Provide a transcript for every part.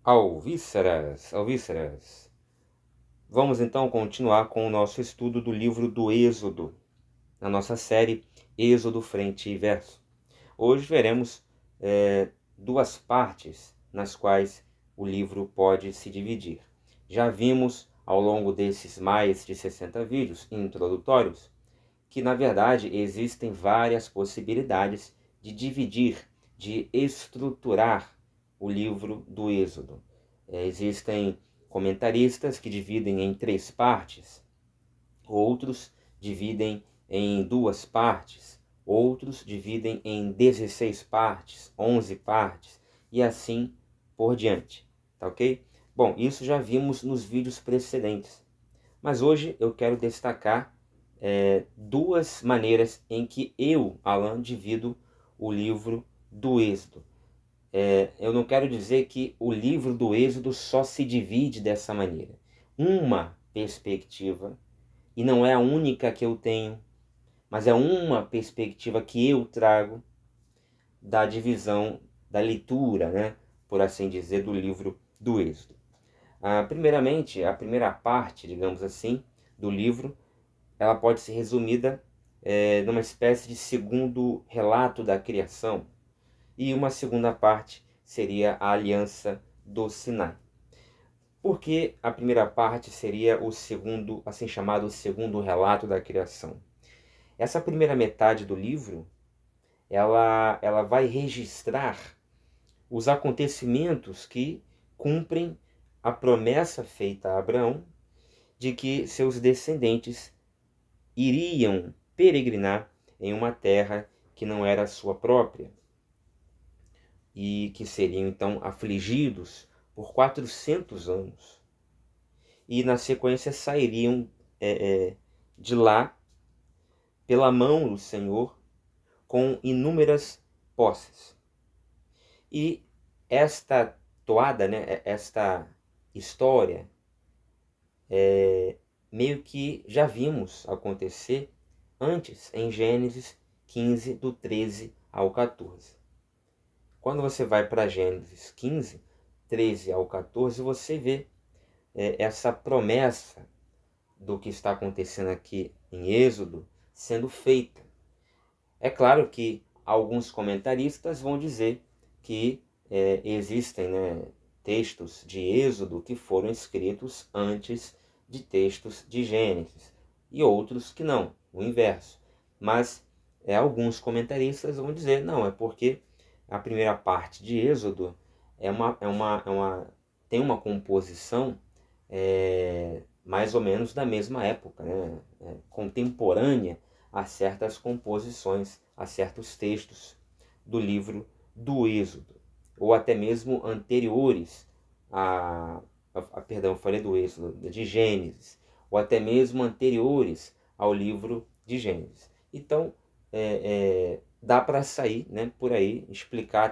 Alvíceras, alvíceras. Vamos então continuar com o nosso estudo do livro do Êxodo, na nossa série Êxodo Frente e Verso. Hoje veremos duas partes nas quais o livro pode se dividir. Já vimos ao longo desses mais de 60 vídeos introdutórios que, na verdade, existem várias possibilidades de dividir, de estruturar o livro do Êxodo. Existem comentaristas que dividem em 3 partes, outros dividem em 2 partes, outros dividem em 16 partes, 11 partes e assim por diante, tá ok? Bom, isso já vimos nos vídeos precedentes, mas hoje eu quero destacar duas maneiras em que eu, Alan, divido o livro do Êxodo. Eu não quero dizer que o livro do Êxodo só se divide dessa maneira. Uma perspectiva, e não é a única que eu tenho, mas é uma perspectiva que eu trago da divisão, da leitura, né, por assim dizer, do livro do Êxodo. Primeiramente, a primeira parte, digamos assim, do livro, ela pode ser resumida numa espécie de segundo relato da criação, e uma segunda parte seria a aliança do Sinai. Porque a primeira parte seria o segundo, assim chamado segundo relato da criação. Essa primeira metade do livro, ela vai registrar os acontecimentos que cumprem a promessa feita a Abraão de que seus descendentes iriam peregrinar em uma terra que não era sua própria e que seriam então afligidos por 400 anos e na sequência sairiam de lá pela mão do Senhor com inúmeras posses. E esta toada, né, esta história, meio que já vimos acontecer antes, em Gênesis 15, do 13 ao 14. Quando você vai para Gênesis 15, 13 ao 14, você vê essa promessa do que está acontecendo aqui em Êxodo sendo feita. É claro que alguns comentaristas vão dizer que existem, né, textos de Êxodo que foram escritos antes de textos de Gênesis, e outros que não, o inverso. Mas alguns comentaristas vão dizer, não, é porque a primeira parte de Êxodo tem uma composição mais ou menos da mesma época, né? Contemporânea a certas composições, a certos textos do livro do Êxodo, ou até mesmo anteriores perdão, eu falei do Êxodo, de Gênesis, ou até mesmo anteriores ao livro de Gênesis. Então, dá para sair, né, por aí,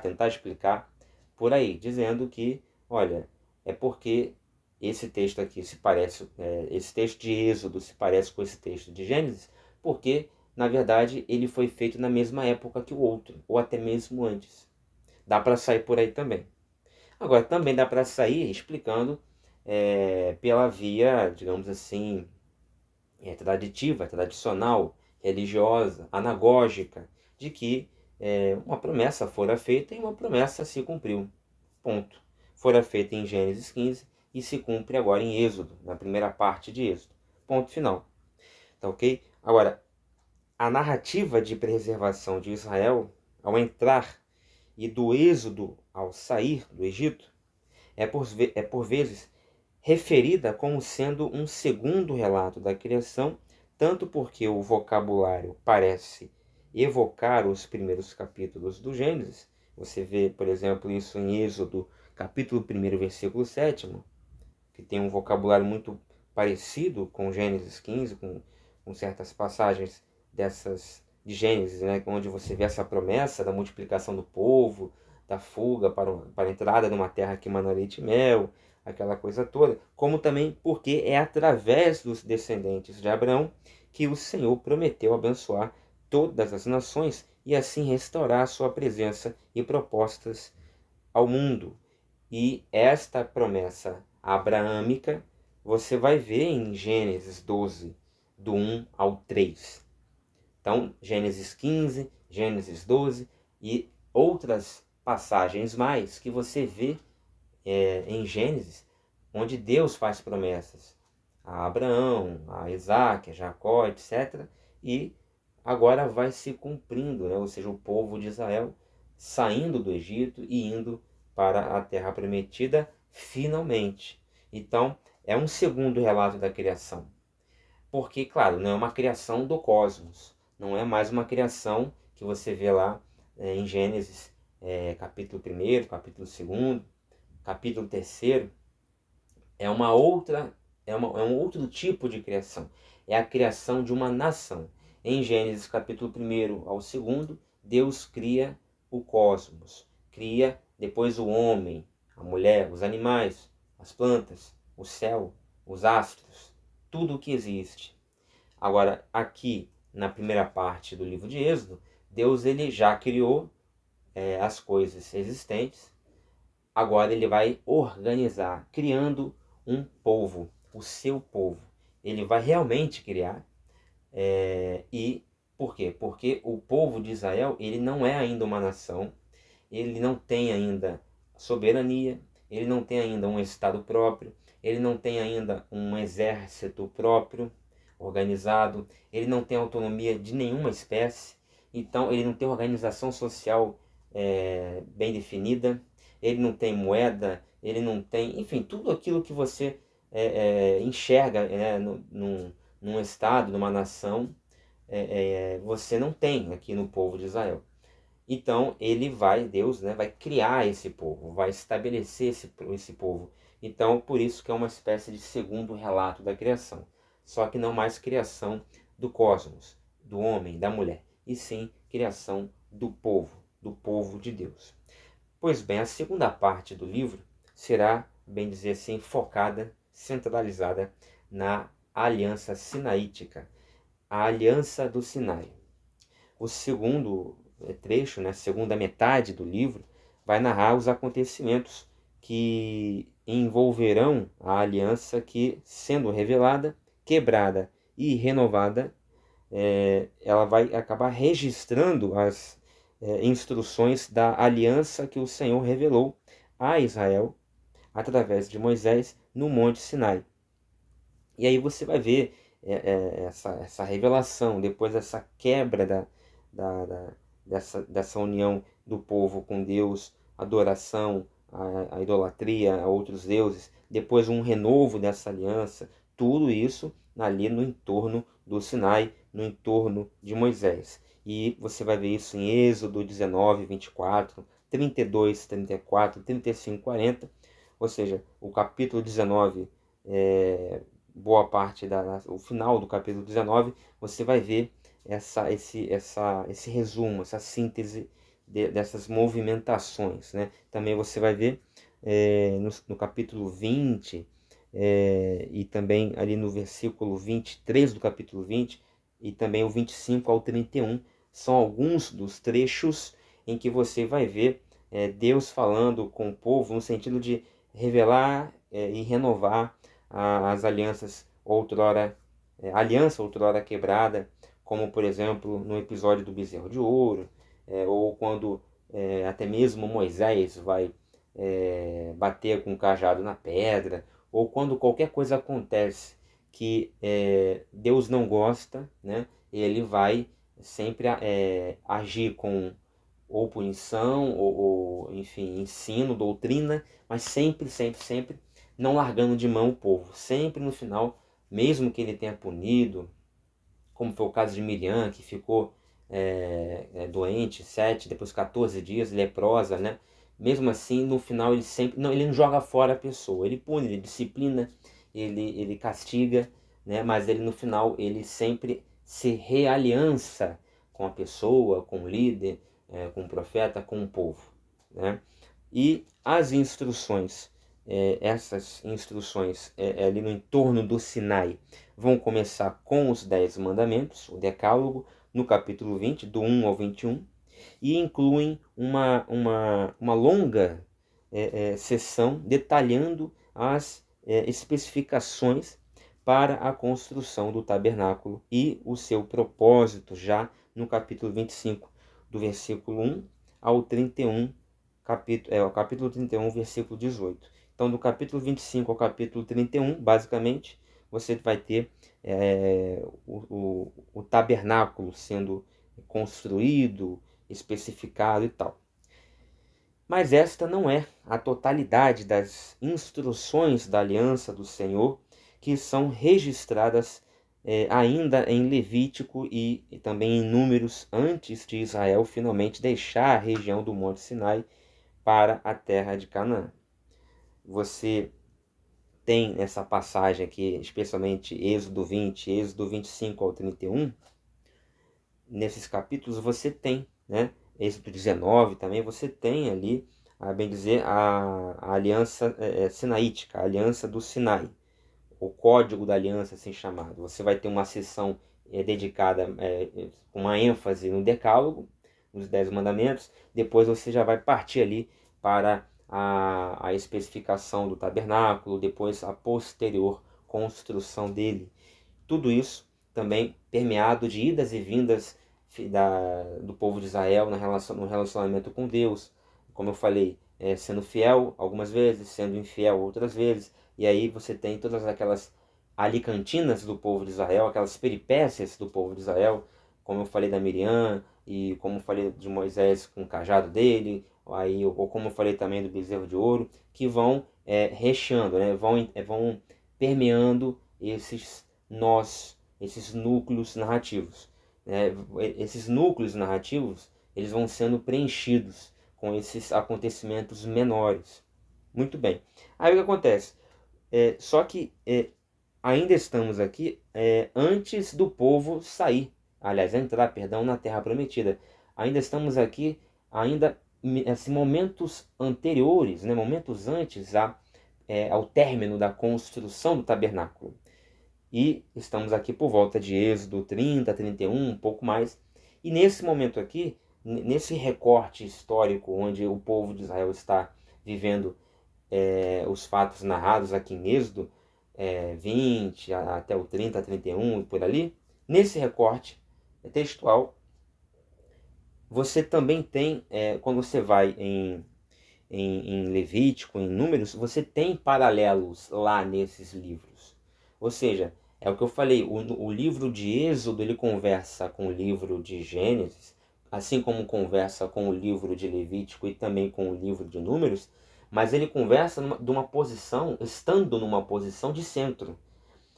tentar explicar por aí, dizendo que, olha, é porque esse texto aqui se parece, esse texto de Êxodo se parece com esse texto de Gênesis, porque, na verdade, ele foi feito na mesma época que o outro, ou até mesmo antes. Dá para sair por aí também. Agora, também dá para sair explicando pela via, digamos assim, traditiva, tradicional, religiosa, anagógica, de que uma promessa fora feita e uma promessa se cumpriu. Ponto. Fora feita em Gênesis 15 e se cumpre agora em Êxodo, na primeira parte de Êxodo. Ponto final. Tá ok? Agora, a narrativa de preservação de Israel, ao entrar, e do êxodo ao sair do Egito, é por vezes referida como sendo um segundo relato da criação, tanto porque o vocabulário parece evocar os primeiros capítulos do Gênesis. Você vê, por exemplo, isso em Êxodo, capítulo 1, versículo 7, que tem um vocabulário muito parecido com Gênesis 15, com certas passagens dessas de Gênesis, né, onde você vê essa promessa da multiplicação do povo, da fuga para a entrada numa terra que emana leite e mel, aquela coisa toda, como também porque é através dos descendentes de Abraão que o Senhor prometeu abençoar todas as nações e assim restaurar a sua presença e propostas ao mundo. E esta promessa abraâmica você vai ver em Gênesis 12, do 1 ao 3. Então, Gênesis 15, Gênesis 12 e outras passagens mais que você vê em Gênesis, onde Deus faz promessas a Abraão, a Isaac, a Jacó, etc. E agora vai se cumprindo, né? Ou seja, o povo de Israel saindo do Egito e indo para a terra prometida finalmente. Então, é um segundo relato da criação. Porque, claro, não é uma criação do cosmos. Não é mais uma criação que você vê lá em Gênesis, capítulo 1, capítulo 2, capítulo 3. É uma outra, é um outro tipo de criação. É a criação de uma nação. Em Gênesis capítulo 1 ao 2, Deus cria o cosmos. Cria depois o homem, a mulher, os animais, as plantas, o céu, os astros, tudo o que existe. Agora, aqui na primeira parte do livro de Êxodo, Deus ele já criou as coisas existentes. Agora ele vai organizar, criando um povo, o seu povo. Ele vai realmente criar. E por quê? Porque o povo de Israel ele não é ainda uma nação, ele não tem ainda soberania, ele não tem ainda um estado próprio, ele não tem ainda um exército próprio, organizado, ele não tem autonomia de nenhuma espécie, então ele não tem organização social bem definida, ele não tem moeda, ele não tem, enfim, tudo aquilo que você enxerga num estado, numa nação, você não tem aqui no povo de Israel. Então ele vai, Deus, né, vai criar esse povo, vai estabelecer esse povo. Então por isso que é uma espécie de segundo relato da criação. Só que não mais criação do cosmos, do homem, da mulher, e sim criação do povo de Deus. Pois bem, a segunda parte do livro será, bem dizer assim, focada, centralizada na aliança sinaítica, a aliança do Sinai. O segundo trecho, né, a segunda metade do livro, vai narrar os acontecimentos que envolverão a aliança que, sendo revelada, quebrada e renovada, ela vai acabar registrando as instruções da aliança que o Senhor revelou a Israel através de Moisés no Monte Sinai. E aí você vai ver essa revelação, depois essa quebra dessa união do povo com Deus, adoração, a idolatria a outros deuses, depois um renovo dessa aliança, tudo isso ali no entorno do Sinai, no entorno de Moisés. E você vai ver isso em Êxodo 19, 24, 32, 34, 35, 40, ou seja, o capítulo 19, boa parte o final do capítulo 19, você vai ver esse resumo, essa síntese dessas movimentações, né? Também você vai ver no capítulo 20 e também ali no versículo 23 do capítulo 20 e também o 25 ao 31, são alguns dos trechos em que você vai ver Deus falando com o povo no sentido de revelar e renovar as alianças aliança outrora quebrada, como por exemplo no episódio do bezerro de ouro, ou quando até mesmo Moisés vai bater com o cajado na pedra, ou quando qualquer coisa acontece que Deus não gosta, né, ele vai sempre agir com ou punição, ou enfim, ensino, doutrina, mas sempre, sempre, sempre não largando de mão o povo. Sempre no final, mesmo que ele tenha punido, como foi o caso de Miriam, que ficou doente 7, depois 14 dias, leprosa, né? Mesmo assim, no final ele sempre, não, ele não joga fora a pessoa, ele pune, ele disciplina, ele castiga, né? Mas ele no final ele sempre se realiança com a pessoa, com o líder, com o profeta, com o povo, né? E as instruções, essas instruções ali no entorno do Sinai, vão começar com os 10 mandamentos, o decálogo, no capítulo 20, do 1 ao 21, e incluem uma longa sessão detalhando as especificações para a construção do tabernáculo e o seu propósito, já no capítulo 25, do versículo 1 ao 31, o capítulo 31, versículo 18. Então, do capítulo 25 ao capítulo 31, basicamente, você vai ter o tabernáculo sendo construído, especificado e tal. Mas esta não é a totalidade das instruções da aliança do Senhor que são registradas ainda em Levítico e também em Números, antes de Israel finalmente deixar a região do Monte Sinai para a terra de Canaã. Você tem essa passagem aqui, especialmente Êxodo 20, Êxodo 25 ao 31, nesses capítulos você tem, né? Êxodo 19 também, você tem ali, a bem dizer, a aliança sinaítica, a aliança do Sinai, o código da aliança assim chamado. Você vai ter uma seção dedicada com uma ênfase no decálogo, nos 10 mandamentos, depois você já vai partir ali para a especificação do tabernáculo, depois a posterior construção dele. Tudo isso também permeado de idas e vindas do povo de Israel no relacionamento com Deus. Como eu falei, sendo fiel algumas vezes, sendo infiel outras vezes. E aí você tem todas aquelas alicantinas do povo de Israel, aquelas peripécias do povo de Israel, como eu falei da Miriam, e como eu falei de Moisés com o cajado dele, aí, ou como eu falei também do bezerro de ouro, que vão recheando, né? vão permeando esses núcleos narrativos. Esses núcleos narrativos, eles vão sendo preenchidos com esses acontecimentos menores. Muito bem. Aí o que acontece? Só que ainda estamos aqui antes do povo sair, aliás, entrar, perdão, na Terra Prometida. Ainda estamos aqui, ainda assim, momentos anteriores, né, momentos antes ao término da construção do tabernáculo. E estamos aqui por volta de Êxodo 30, 31, um pouco mais. E nesse momento aqui, nesse recorte histórico onde o povo de Israel está vivendo os fatos narrados aqui em Êxodo 20 até o 30, 31 e por ali, nesse recorte textual, você também tem, quando você vai em Levítico, em Números, você tem paralelos lá nesses livros. Ou seja, é o que eu falei, o livro de Êxodo ele conversa com o livro de Gênesis, assim como conversa com o livro de Levítico e também com o livro de Números, mas ele conversa estando numa posição de centro.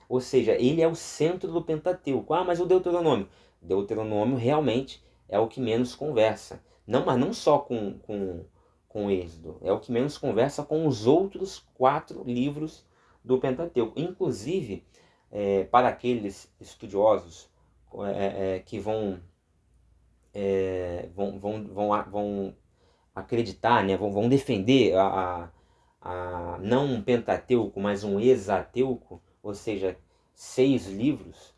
Ou seja, ele é o centro do Pentateuco. Ah, mas o Deuteronômio? Deuteronômio realmente é o que menos conversa. Não, mas não só com Êxodo. É o que menos conversa com os outros 4 livros do Pentateuco. Inclusive, para aqueles estudiosos que vão acreditar, né? vão defender não um Pentateuco, mas um Hexateuco, ou seja, 6 livros,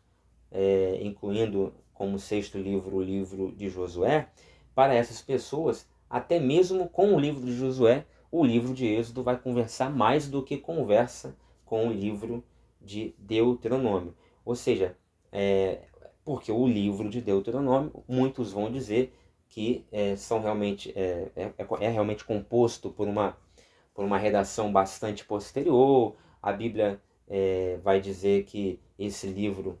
incluindo como 6º livro o livro de Josué. Para essas pessoas, até mesmo com o livro de Josué, o livro de Êxodo vai conversar mais do que conversa com o livro de Deuteronômio. Ou seja, porque o livro de Deuteronômio, muitos vão dizer que são realmente, é realmente composto por uma redação bastante posterior. A Bíblia vai dizer que esse livro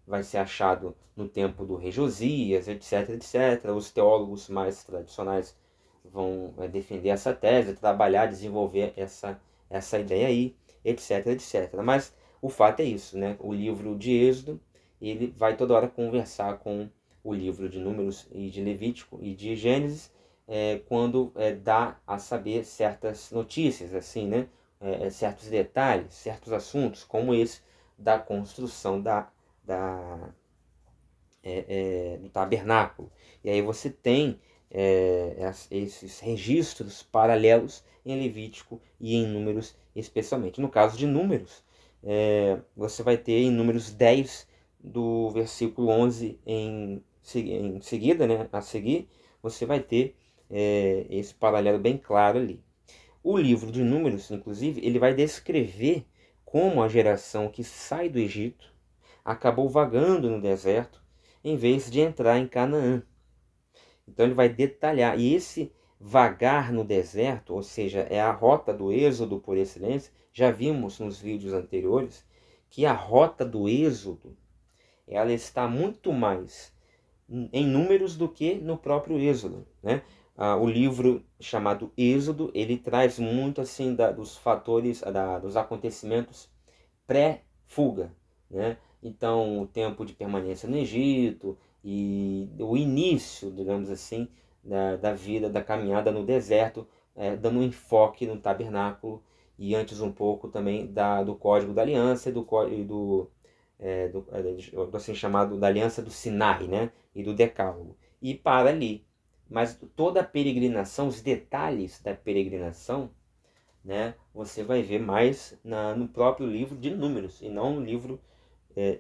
vai ser achado no tempo do rei Josias, etc, etc. Os teólogos mais tradicionais vão defender essa tese, trabalhar, desenvolver essa ideia aí, etc, etc. Mas o fato é isso, né? O livro de Êxodo, ele vai toda hora conversar com o livro de Números e de Levítico e de Gênesis, quando dá a saber certas notícias, assim, né? Certos detalhes, certos assuntos, como esse da construção do tabernáculo. E aí você tem esses registros paralelos em Levítico e em Números especialmente. No caso de Números, você vai ter em Números 10, do versículo 11 em seguida, né, a seguir, você vai ter esse paralelo bem claro ali. O livro de Números, inclusive, ele vai descrever como a geração que sai do Egito acabou vagando no deserto em vez de entrar em Canaã. Então ele vai detalhar. E esse vagar no deserto, ou seja, é a rota do êxodo por excelência. Já vimos nos vídeos anteriores que a rota do êxodo ela está muito mais em Números do que no próprio Êxodo, né? O livro chamado Êxodo, ele traz muito assim dos fatores, dos acontecimentos pré-fuga, né? Então, o tempo de permanência no Egito e o início, digamos assim, da vida, da caminhada no deserto, dando um enfoque no tabernáculo e antes um pouco também do Código da Aliança do assim chamado da Aliança do Sinai, né? E do Decálogo. E para ali. Mas toda a peregrinação, os detalhes da peregrinação, né, você vai ver mais no próprio livro de Números e não no livro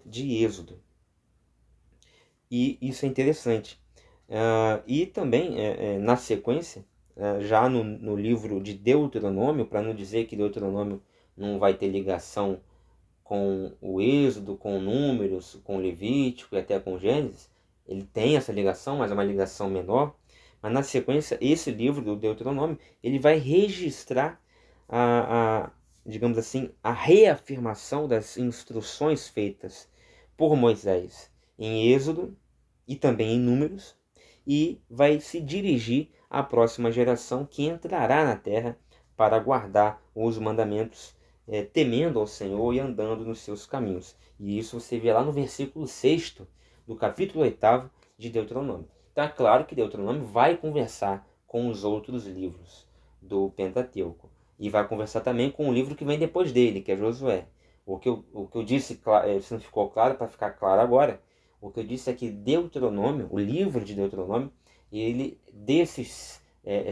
de Êxodo. E isso é interessante. E também, na sequência, já no livro de Deuteronômio, para não dizer que Deuteronômio não vai ter ligação com o Êxodo, com Números, com Levítico e até com Gênesis, ele tem essa ligação, mas é uma ligação menor. Mas na sequência, esse livro do Deuteronômio, ele vai registrar digamos assim, a reafirmação das instruções feitas por Moisés em Êxodo e também em Números, e vai se dirigir à próxima geração que entrará na terra para guardar os mandamentos, temendo ao Senhor e andando nos seus caminhos. E isso você vê lá no versículo 6º do capítulo 8º de Deuteronômio. Então é claro que Deuteronômio vai conversar com os outros livros do Pentateuco. E vai conversar também com o livro que vem depois dele, que é Josué. O que eu disse, se não ficou claro, para ficar claro agora, o que eu disse é que Deuteronômio, o livro de Deuteronômio, ele desses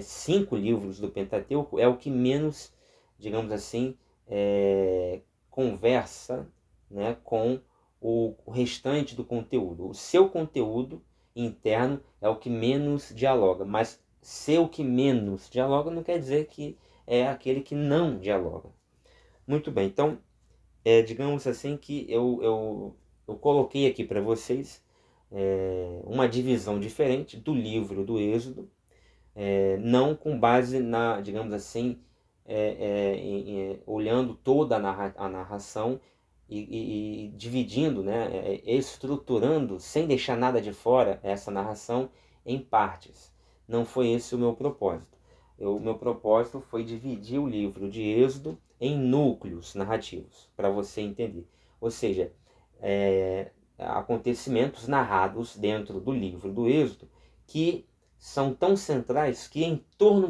5 livros do Pentateuco, é o que menos, digamos assim, conversa, né, com o restante do conteúdo. O seu conteúdo interno é o que menos dialoga, mas ser o que menos dialoga não quer dizer que é aquele que não dialoga. Muito bem, então, digamos assim que eu coloquei aqui para vocês uma divisão diferente do livro do Êxodo, não com base na, digamos assim, olhando toda a narração e dividindo, né, estruturando, sem deixar nada de fora, essa narração em partes. Não foi esse o meu propósito. O meu propósito foi dividir o livro de Êxodo em núcleos narrativos, para você entender. Ou seja, acontecimentos narrados dentro do livro do Êxodo que são tão centrais que em torno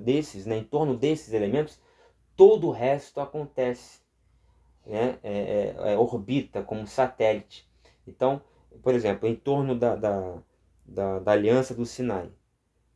desses, né, em torno desses elementos, todo o resto acontece, né, orbita como satélite. Então, por exemplo, em torno da Aliança do Sinai,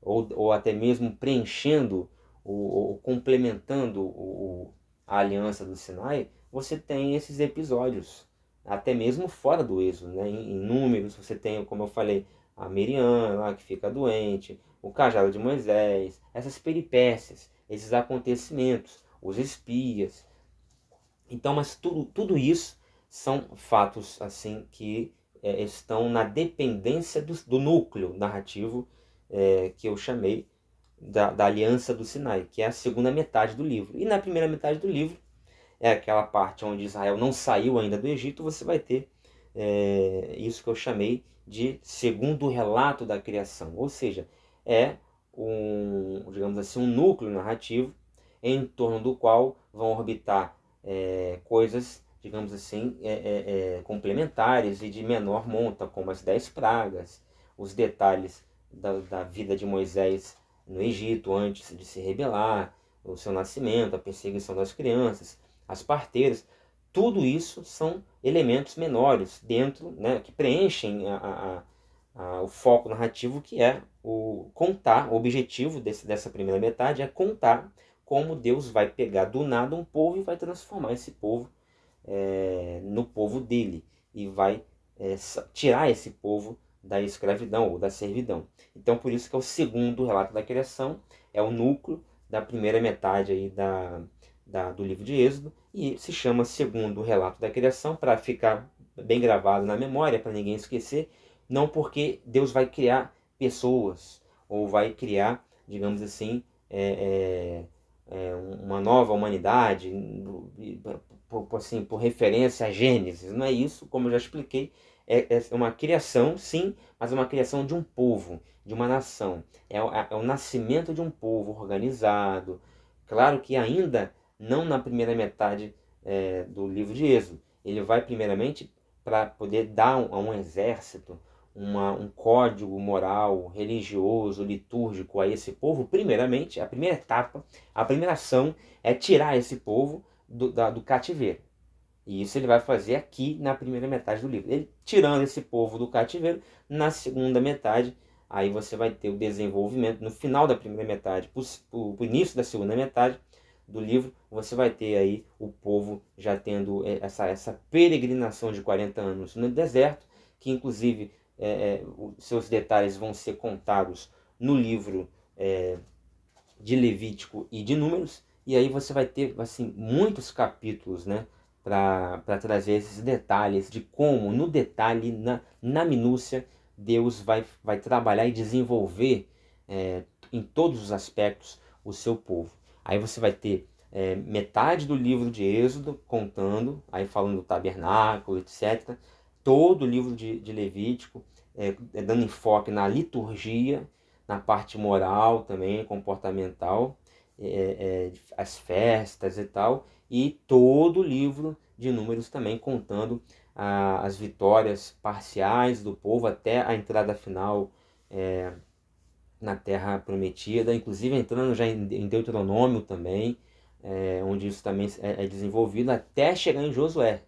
ou até mesmo preenchendo ou complementando a Aliança do Sinai, você tem esses episódios, até mesmo fora do Êxodo, né? Em Números você tem, como eu falei, a Miriam lá que fica doente, o cajado de Moisés, essas peripécias, esses acontecimentos, os espias. Então, mas tudo isso são fatos assim que estão na dependência do núcleo narrativo que eu chamei da Aliança do Sinai, que é a segunda metade do livro. E na primeira metade do livro, é aquela parte onde Israel não saiu ainda do Egito, você vai ter isso que eu chamei de segundo relato da criação. Ou seja, é digamos assim, um núcleo narrativo em torno do qual vão orbitar coisas, digamos assim, complementares e de menor monta, como as 10 pragas, os detalhes da vida de Moisés no Egito antes de se rebelar, o seu nascimento, a perseguição das crianças, as parteiras. Tudo isso são elementos menores dentro, né, que preenchem o foco narrativo, que é contar. O objetivo dessa primeira metade é contar como Deus vai pegar do nada um povo e vai transformar esse povo no povo dele. E vai tirar esse povo da escravidão ou da servidão. Então, por isso que é o segundo relato da criação, é o núcleo da primeira metade aí do livro de Êxodo, e se chama segundo relato da criação para ficar bem gravado na memória, para ninguém esquecer, não porque Deus vai criar pessoas, ou vai criar, digamos assim, uma nova humanidade, por referência a Gênesis. Não é isso, como eu já expliquei, é uma criação, sim, mas é uma criação de um povo, de uma nação. É o nascimento de um povo organizado. Claro que ainda não na primeira metade do livro de Êxodo. Ele vai primeiramente para poder dar a um exército um código moral, religioso, litúrgico a esse povo. Primeiramente, a primeira etapa, a primeira ação é tirar esse povo do cativeiro. E isso ele vai fazer aqui na primeira metade do livro. Ele tirando esse povo do cativeiro, na segunda metade, aí você vai ter o desenvolvimento. No final da primeira metade, para o início da segunda metade do livro, você vai ter aí o povo já tendo essa peregrinação de 40 anos no deserto, que inclusive os seus detalhes vão ser contados no livro de Levítico e de Números, e aí você vai ter assim, muitos capítulos, né, para trazer esses detalhes de como, no detalhe, na minúcia, Deus vai trabalhar e desenvolver em todos os aspectos o seu povo. Aí você vai ter metade do livro de Êxodo contando, aí falando do tabernáculo, etc. Todo o livro de Levítico dando enfoque na liturgia, na parte moral também, comportamental, as festas e tal, e todo o livro de Números também contando as vitórias parciais do povo até a entrada final na Terra Prometida, inclusive entrando já em Deuteronômio também, onde isso também é desenvolvido, até chegar em Josué.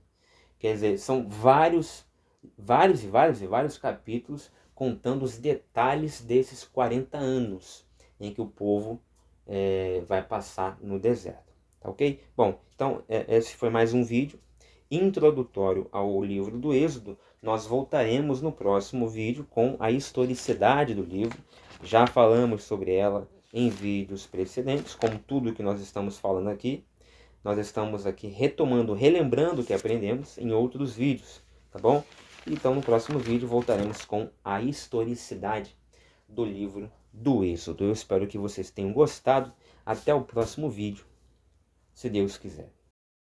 Quer dizer, são vários capítulos contando os detalhes desses 40 anos em que o povo vai passar no deserto. Tá ok? Bom, então esse foi mais um vídeo introdutório ao livro do Êxodo. Nós voltaremos no próximo vídeo com a historicidade do livro. Já falamos sobre ela em vídeos precedentes, como tudo que nós estamos falando aqui. Nós estamos aqui retomando, relembrando o que aprendemos em outros vídeos, tá bom? Então no próximo vídeo voltaremos com a historicidade do livro do Êxodo. Eu espero que vocês tenham gostado. Até o próximo vídeo, se Deus quiser.